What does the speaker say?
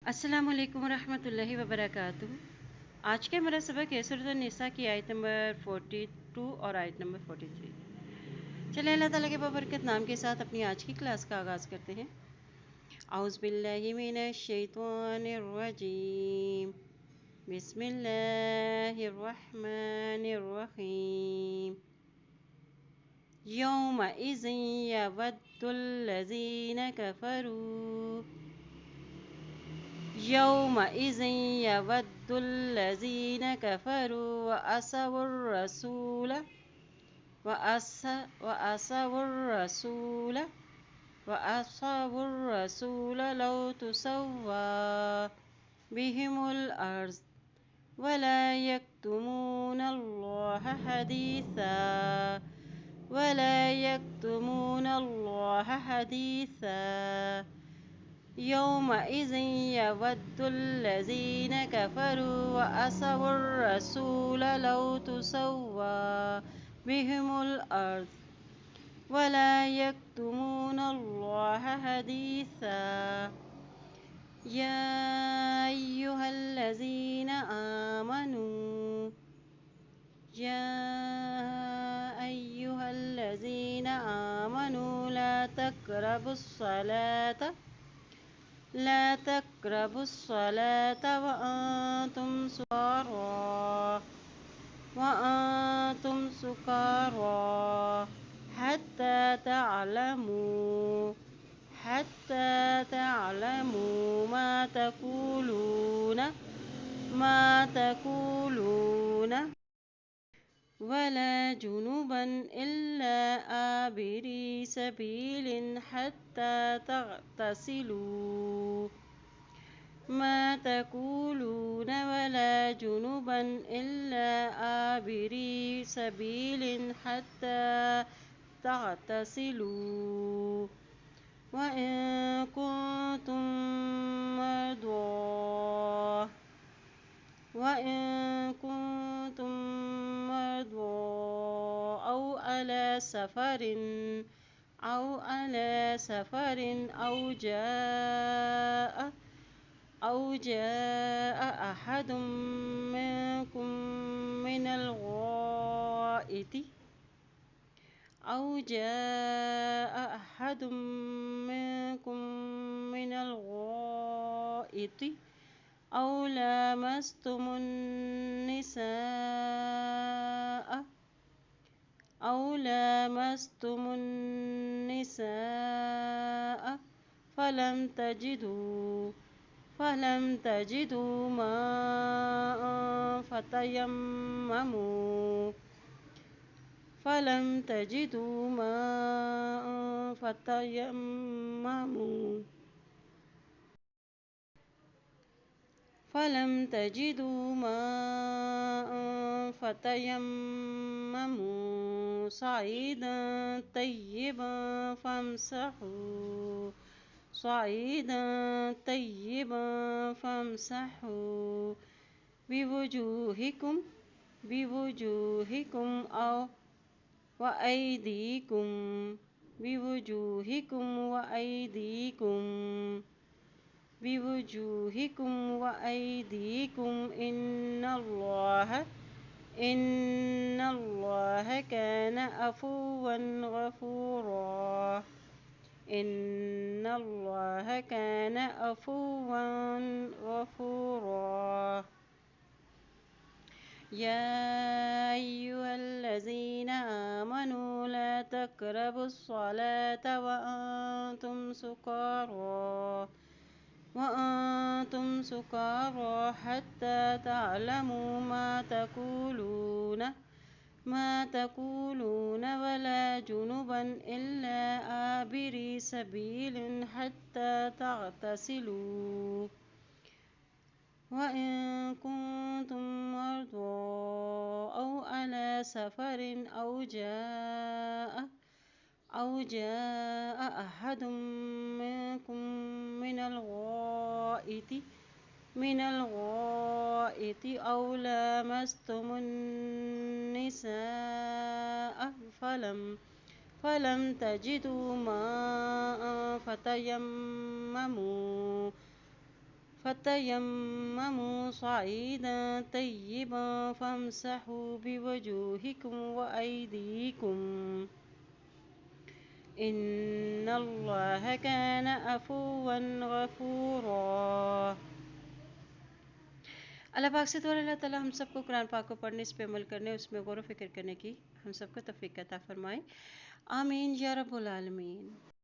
अस्सलामु अलैकुम रहमतुल्लाहि व बरकातुहू। आज के हमारा सबक है सूरत निसा की आयत नंबर 42 और आयत नंबर 43। चलिए अल्लाह ताला के बरकत नाम के साथ अपनी आज की क्लास का आगाज़ करते हैं। औज़ु बिल्लाहि मिनश शैतानिर रजीम। बिस्मिल्लाहिर रहमानिर रहीम। यौमा इज़िन यवद्दुल लज़ीना कफ़रू यौमइज़ यवद्दुल्लज़ीन कफ़रू वअसवुर्रसूल लौ तुसव्वा बिहिमुल अर्ज़ वला यक्तुमूनल्लाह हदीसा यौमइज़ यवद्दुल्लज़ीन कफ़रू वअसवुर्रसूल लौ तुसव्वा बिहिमुल अर्ज़ वला यक्तुमूनल्लाह हदीसा या अय्युहल्लज़ीन आमनू ला तक़रबुस्सलात वअंतुम सुकारा हत्ता तअलमू ما تقولون ولا جنبا إلا عابري سبيل حتى تغتسلوا ما تقولون ولا جنبا إلا عابري سبيل حتى تغتسلوا وإن كنتم مرضى أو على سفر أو جاء أحد منكم من الغائط أو لامستم النساء فلم تجدوا ماء فتيمموا صعيدا طيبا فامسحوا بوجوهكم أو وأيديكم إن الله كان عفوا غفورا يا أيها الذين آمنوا لا تقربوا الصلاة وأنتم سكارى حتى تعلموا ما تقولون ولا جنبا إلا عابري سبيل حتى تغتسلوا وإن كنتم مرضى أو على سفر أو جاء أحد منكم من الغائط أو لامستم النساء فلم تجدوا ماء फतयम्ममू सईदन तय्यिबन फमसहू बिवजूहिकुम व अयदीकुम इन्नल्लाह कान अफुवन गफूरा। अल्लाह पाक से दुआ अल्लाह ताला हम सबको कुरान पाक को पढ़ने, इस पे अमल करने, उसमें गौर व फिक्र करने की हम सबको तौफीक अता फरमाए। आमीन या रब्बुल आलमीन।